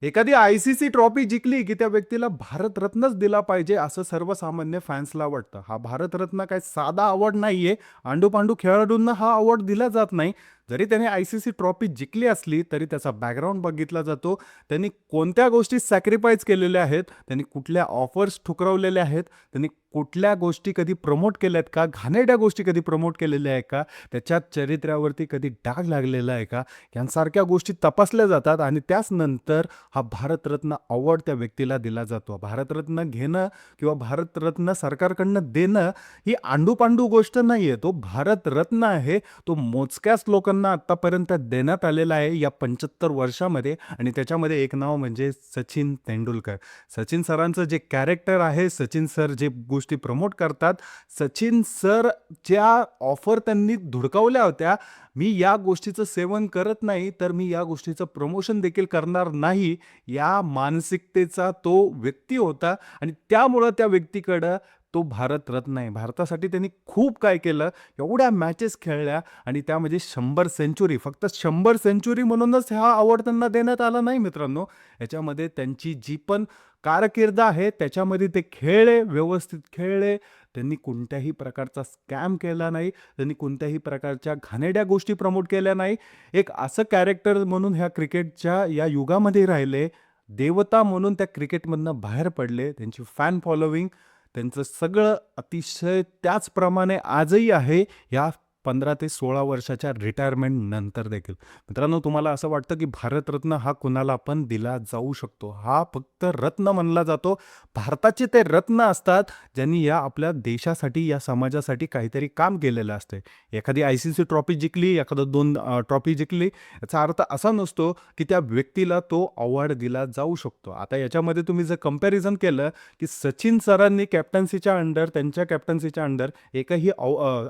एखादी I-C-C trophy जिंकली, की त्या व्यक्तीला भारतरत्नच दिला पाहिजे, असं सर्वसामान्य फॅन्सला वाटतं. हा भारतरत्न काही साधा अवॉर्ड नाहीये. आंडू-पांडू खेळाडूंना हा अवॉर्ड दिला जात नाही. जरी त्याने आय-सी-सी ट्रॉफी जिंकली असली, तरी त्याचा बॅकग्राऊंड बघितला जातो. त्यांनी कोणत्या गोष्टी सॅक्रिफाईस केलेल्या आहेत, त्यांनी कुठल्या ऑफर्स ठुकरावलेल्या आहेत, त्यांनी कुठल्या गोष्टी कधी प्रमोट केल्यात का, घाणेरड्या गोष्टी कधी प्रमोट केलेल्या आहे का, त्याच्या चरित्र्यावरती कधी डाग लागलेला आहे का, यांसारख्या गोष्टी तपासल्या जातात आणि त्याच नंतर हा भारतरत्न अवॉर्ड त्या व्यक्तीला दिला जातो. भारतरत्न घेणं किंवा भारतरत्न सरकारकडनं देणं ही आंडूपांडू गोष्ट नाहीये. तो भारतरत्न आहे. तो मोजक्याच लोकांना आत्तापर्यंत देण्यात आलेला आहे या 75 वर्षामध्ये आणि त्याच्यामध्ये एक नाव म्हणजे सचिन तेंडुलकर. सचिन सरांचं जे कॅरेक्टर आहे, सचिन सर जे गोष्टी प्रमोट करतात, सचिन सर ज्या ऑफर त्यांनी धुडकावल्या होत्या, मी या गोष्टीचं सेवन करत नाही, तर मी या गोष्टीचं प्रमोशन देखील करणार नाही, या मानसिकतेचा तो व्यक्ती होता आणि त्यामुळं त्या व्यक्तीकडं तो भारतरत्न आहे. भारतासाठी त्यांनी खूप काय केलं, एवढ्या मॅचेस खेळल्या आणि त्यामध्ये 100 सेंचुरी, फक्त 100 सेंचुरी म्हणूनच हा अवॉर्ड त्यांना देण्यात आला नाही मित्रांनो. याच्यामध्ये त्यांची जी पण कारकीर्द आहे, त्याच्यामध्ये ते खेळले, व्यवस्थित खेळले. त्यांनी कोणत्याही प्रकारचा स्कॅम केला नाही. त्यांनी कोणत्याही प्रकारच्या घाणेरड्या गोष्टी प्रमोट केल्या नाही. एक असं कॅरेक्टर म्हणून ह्या क्रिकेटच्या या युगामध्ये राहिले. देवता म्हणून त्या क्रिकेटमधनं बाहेर पडले. त्यांची फॅन फॉलोविंग, त्यांचं सगळं अतिशय त्याचप्रमाणे आजही आहे या 15 ते 16 वर्षाच्या रिटायरमेंट नंतर देखील. मित्रांनो, तुम्हाला असं वाटतं की भारतरत्न हा कुणाला पण दिला जाऊ शकतो? हा फक्त रत्न मानला जातो. भारताचे ते रत्न असतात, ज्यांनी या आपल्या देशासाठी, या समाजासाठी काहीतरी काम केलेलं असते. एखादी आय-सी-सी ट्रॉफी जिंकली, एखादं 2 ट्रॉफी जिंकली, याचा अर्थ असा नसतो की त्या व्यक्तीला तो अवॉर्ड दिला जाऊ शकतो. आता याच्यामध्ये तुम्ही जर कंपॅरिझन केलं की सचिन सरांनी कॅप्टन्सीच्या अंडर, त्यांच्या कॅप्टन्सीच्या अंडर एकही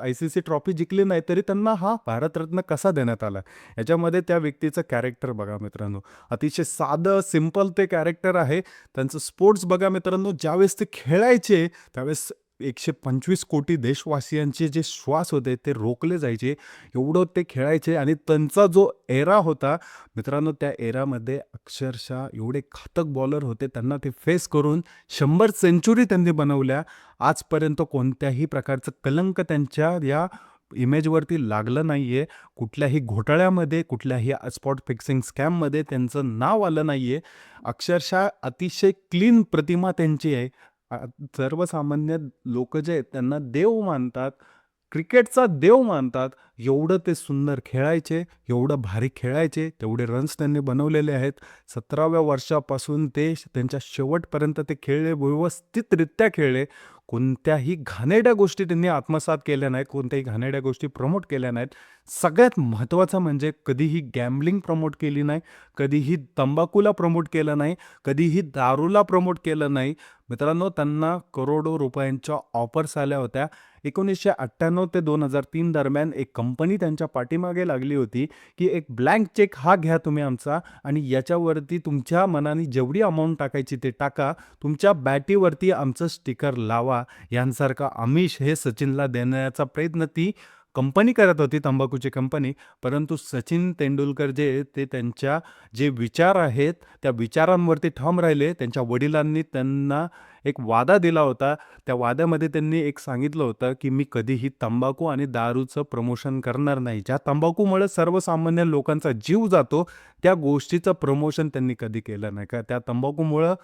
आय-सी-सी ट्रॉफी जिंकली नाही, तरी त्यांना हा भारतरत्न कसा देण्यात आला? याच्यामध्ये त्या व्यक्तीचं कॅरेक्टर बघा मित्रांनो. अतिशय साधं, सिंपल ते कॅरेक्टर आहे. त्यांचं स्पोर्ट्स बघा मित्रांनो, ज्यावेळेस ते खेळायचे, त्यावेळेस 125 कोटी देशवासियांचे जे श्वास होते ते रोखले जायचे. एवढं ते खेळायचे आणि त्यांचा जो एरा होता मित्रांनो, त्या एरामध्ये अक्षरशः एवढे घातक बॉलर होते. त्यांना ते फेस करून 100 सेंचुरी त्यांनी बनवल्या. आजपर्यंत कोणत्याही प्रकारचं कलंक त्यांच्या या इमेजवरती लागलं नाहीये. कुठल्याही घोटाळ्यामध्ये, कुठल्याही स्पॉट फिक्सिंग स्कॅममध्ये त्यांचं नाव आलं नाहीये. अक्षरशः अतिशय क्लीन प्रतिमा त्यांची आहे. अ, सर्वसामान्य लोकं जे आहेत त्यांना देव मानतात. क्रिकेटचा देव मानतात. एवढं ते सुंदर खेळायचे, एवढं भारी खेळायचे, तेवढे रन्स त्यांनी बनवलेले आहेत. 17व्या वर्षापासून ते त्यांच्या शेवटपर्यंत ते खेळले, व्यवस्थितरित्या खेळले. कोणत्याही घाणेरड्या गोष्टी त्यांनी आत्मसात केल्या नाहीत, कोणत्याही घाणेरड्या गोष्टी प्रमोट केल्या नाहीत. सगळ्यात महत्त्वाचं म्हणजे कधीही गॅम्बलिंग प्रमोट केली नाही, कधीही तंबाखूला प्रमोट केलं नाही, कधीही दारूला प्रमोट केलं नाही. मित्रांनो, त्यांना करोडो रुपयांच्या ऑफर्स आल्या होत्या. 1998 ते 2003 दरम्यान एक कंपनी त्यांच्या पाठीमागे लागली होती, की एक ब्लँक चेक हा घ्या तुम्ही आमचा आणि याच्यावरती तुमच्या मनाने जेवढी अमाउंट टाकायची ते टाका. तुमच्या बॅटीवरती आमचं स्टिकर लावा. यांसारखं आमिष हे सचिनला देण्याचा प्रयत्न ती कंपनी करत होती, तंबाखूची कंपनी. परंतु सचिन तेंडुलकर जे ते त्यांच्या जे विचार आहेत, त्या विचारांवरती ठाम राहिले. त्यांच्या वडिलांनी त्यांना एक वादा दिला होता. त्या वाद्यामध्ये त्यांनी एक सांगितलं होतं, की मी कधीही तंबाखू आणि दारूचं प्रमोशन करणार नाही. ज्या तंबाखूमुळे सर्वसामान्य लोकांचा जीव जातो, त्या गोष्टीचं प्रमोशन त्यांनी कधी केलं नाही. का त्या तंबाखूमुळं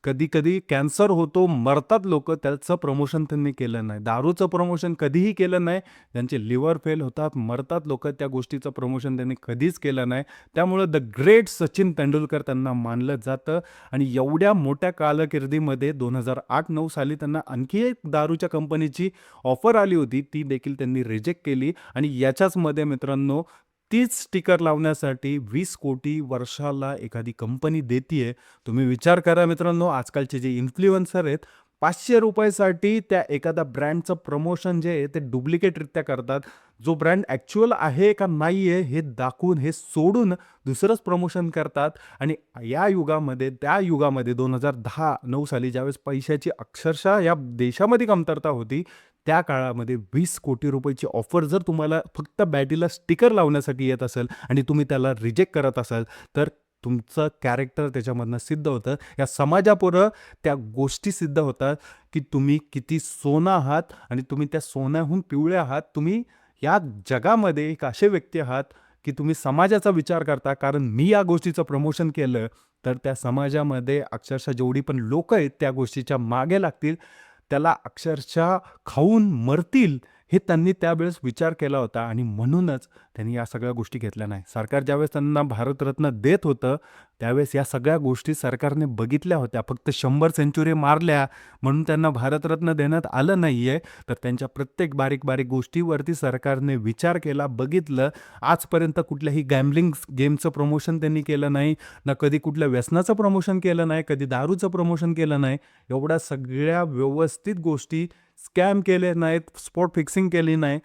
कधी-कधी कॅन्सर होतो, मरतात लोकं, त्याचं प्रमोशन त्यांनी केलं नाही. दारूचं प्रमोशन कधीही केलं नाही. त्यांचे लिव्हर फेल होतात, मरतात लोकं, त्या गोष्टीचं प्रमोशन त्यांनी कधीच केलं नाही. त्यामुळं द ग्रेट सचिन तेंडुलकर त्यांना मानलं जातं आणि एवढ्या मोठ्या कारकिर्दीमध्ये 2008-9 साली त्यांना आणखी एक दारूच्या कंपनीची ऑफर आली होती. ती देखील त्यांनी रिजेक्ट केली आणि याच्याचमध्ये मित्रांनो, तीच स्टिकर लावण्यासाठी 20 कोटी वर्षाला एखादी कंपनी देतीये. तुम्ही विचार करा मित्रांनो, आजकालचे जे इन्फ्लुएन्सर आहेत, ₹500 साठी त्या एखाद्या ब्रँडचं प्रमोशन जे आहे ते डुप्लिकेटरित्या करतात. जो ब्रँड ॲक्चुअल आहे का नाही आहे हे दाखवून, हे सोडून दुसरंच प्रमोशन करतात आणि या युगामध्ये, त्या युगामध्ये 2010-9 साली ज्यावेळेस पैशाची अक्षरशः या देशामध्ये कमतरता होती, त्या काळामध्ये 20 कोटी रुपयाची ऑफर जर तुम्हाला फक्त बॅटीला स्टिकर लावण्यासाठी येत असेल आणि तुम्ही त्याला रिजेक्ट करत असाल, तर तुमचं कॅरेक्टर त्याच्यामधनं सिद्ध होतं. या समाजापुढं त्या गोष्टी सिद्ध होतात, की तुम्ही किती सोनं आहात आणि तुम्ही त्या सोन्याहून पिवळे आहात. तुम्ही या जगामध्ये एक असे व्यक्ती आहात, की तुम्ही समाजाचा विचार करता. कारण मी या गोष्टीचं प्रमोशन केलं, तर त्या समाजामध्ये अक्षरशः जेवढी पण लोकं आहेत त्या गोष्टीच्या मागे लागतील. त्याला अक्षरशः खाऊन मरतील हे त्यांनी त्यावेळेस विचार केला होता आणि म्हणूनच त्यांनी या सगळ्या गोष्टी घेतल्या नाही. सरकार ज्यावेळेस त्यांना भारतरत्न देत होतं, त्यावेळेस या सगळ्या गोष्टी सरकारने बघितल्या होत्या. फक्त 100 सेंचुरी मारल्या म्हणून त्यांना भारतरत्न देण्यात आलं नाहीये. तर त्यांच्या प्रत्येक बारीक-बारीक गोष्टीवरती सरकारने विचार केला, बघितलं. आजपर्यंत कुठल्याही गॅम्बलिंग गेमचं प्रमोशन त्यांनी केलं नाही. ना कधी कुठल्या व्यसनाचं प्रमोशन केलं नाही, कधी दारूचं प्रमोशन केलं नाही. एवढ्या सगळ्या व्यवस्थित गोष्टी स्कॅम केले नाहीत, स्पॉट फिक्सिंग केली नाही.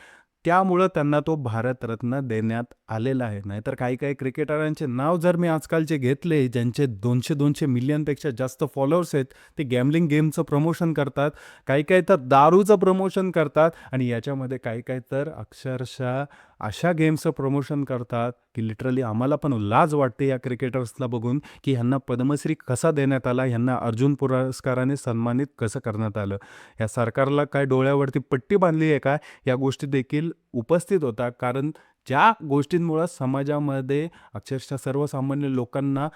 त्यामुळं त्यांना तो भारतरत्न देण्यात आलेला आहे. नाहीतर काही-काही क्रिकेटरांचे नाव जर मी आजकालचे घेतले, ज्यांचे 200-200 मिलियनपेक्षा जास्त फॉलोअर्स आहेत, ते गॅम्बलिंग गेमचं प्रमोशन करतात. काही-काही तर दारूचं प्रमोशन करतात आणि याच्यामध्ये काही-काही तर अक्षरशः अशा गेमचं प्रमोशन करतात, की लिटरली आम्हाला पण लाज वाटते या क्रिकेटर्सला बघून, की ह्यांना पद्मश्री कसा देण्यात आला, ह्यांना अर्जुन पुरस्काराने सन्मानित कसं करण्यात आलं. या सरकारला काय डोळ्यावरती पट्टी बांधली आहे का? या गोष्टी देखील उपस्थित होता. कारण ज्या गोष्टींमुळं समाजामध्ये अक्षरशः सर्वसामान्य लोकांना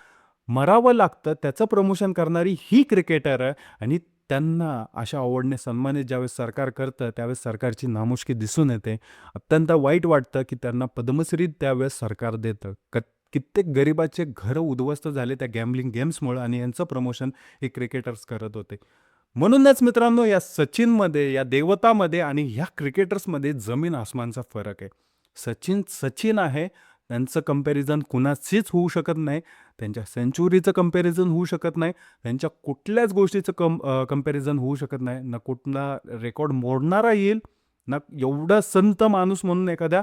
मरावं लागतं, त्याचं प्रमोशन करणारी ही क्रिकेटर आहे आणि त्यांना अशा अवॉर्डने सन्मानित ज्यावेळेस सरकार करतं, त्यावेळेस सरकारची नामुष्की दिसून येते. अत्यंत वाईट वाटतं, की त्यांना पद्मश्री त्यावेळेस सरकार देतं. कित्येक गरिबाचे घरं उद्ध्वस्त झाले त्या गॅम्बलिंग गेम्समुळं आणि यांचं प्रमोशन हे क्रिकेटर्स करत होते. म्हणूनच मित्रांनो, या सचिनमध्ये, या देवतामध्ये आणि ह्या क्रिकेटर्समध्ये जमीन आसमानचा फरक आहे. सचिन सचिन आहे. त्यांचं कंपॅरिझन कुणाशीच होऊ शकत नाही. त्यांच्या सेंचुरीचं कंपॅरिझन होऊ शकत नाही. त्यांच्या कुठल्याच गोष्टीचं कंपॅरिझन होऊ शकत नाही. ना कुठला रेकॉर्ड मोडणारा येईल, ना एवढा संत माणूस म्हणून एखाद्या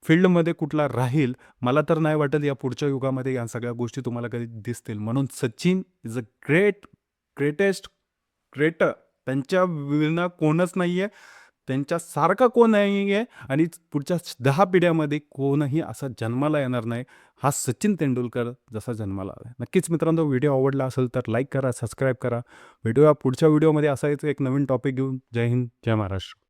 फील्डमध्ये कुठला राहील. मला तर नाही वाटत या पुढच्या युगामध्ये या सगळ्या गोष्टी तुम्हाला कधी दिसतील. म्हणून Sachin is a greatest creator. त्यांच्या विना कोणच नाहीये. त्यांच्यासारखा कोण नाहीये आणि पुढच्या 10 पिढ्यामध्ये कोणही असा जन्माला येणार नाही. हा सचिन तेंडुलकर जसा जन्माला आलाय. नक्कीच मित्रांनो, व्हिडिओ आवडला असेल तर लाईक करा, सबस्क्राईब करा. भेटूया पुढच्या व्हिडिओमध्ये असाच एक नवीन टॉपिक घेऊन. जय हिंद, जय महाराष्ट्र.